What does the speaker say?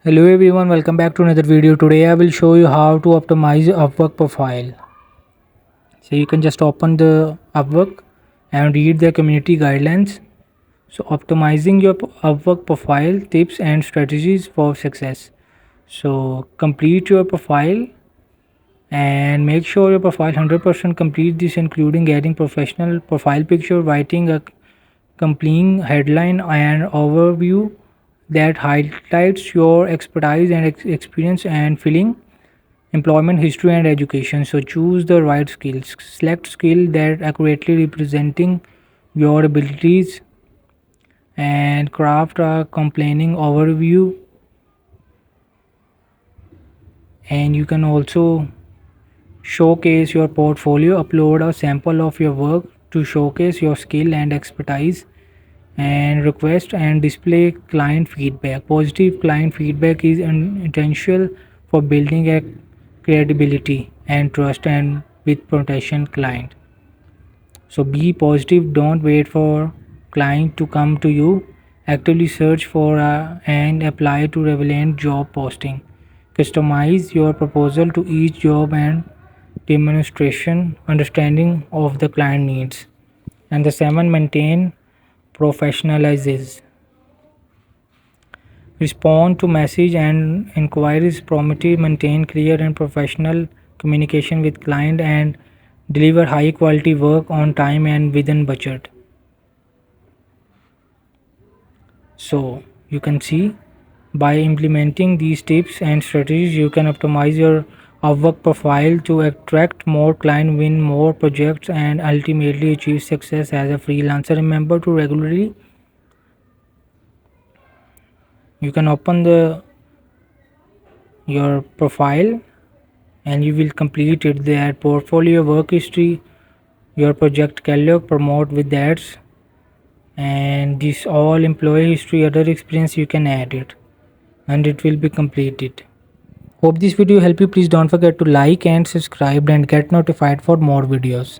Hello everyone, welcome back to another video. Today I will show you how to optimize your Upwork profile. So you can just open the Upwork and read the community guidelines. So optimizing your Upwork profile tips and strategies for success. So complete your profile and make sure your profile 100% complete, this including adding professional profile picture, writing a compelling headline and overview that highlights your expertise and experience, and filling employment history and education. So choose the right skills, select skill that accurately representing your abilities, and craft a complaining overview. And you can also showcase your portfolio, upload a sample of your work to showcase your skill and expertise, and request and display client feedback. Positive client feedback is essential for building a credibility and trust and with potential client. So be positive, don't wait for client to come to you. Actively search for and apply to relevant job posting. Customize your proposal to each job and demonstration understanding of the client needs. And the seven, maintain professionalizes. Respond to message and inquiries promptly, maintain clear and professional communication with client, and deliver high quality work on time and within budget. So you can see, by implementing these tips and strategies you can optimize your Upwork profile to attract more clients, win more projects, and ultimately achieve success as a freelancer. Remember to regularly, you can open the your profile and you will complete it there. Portfolio, work history, your project catalog, promote with ads, and this all employee history, other experience you can add it, and it will be completed. Hope this video help you. Please don't forget to like and subscribe and get notified for more videos.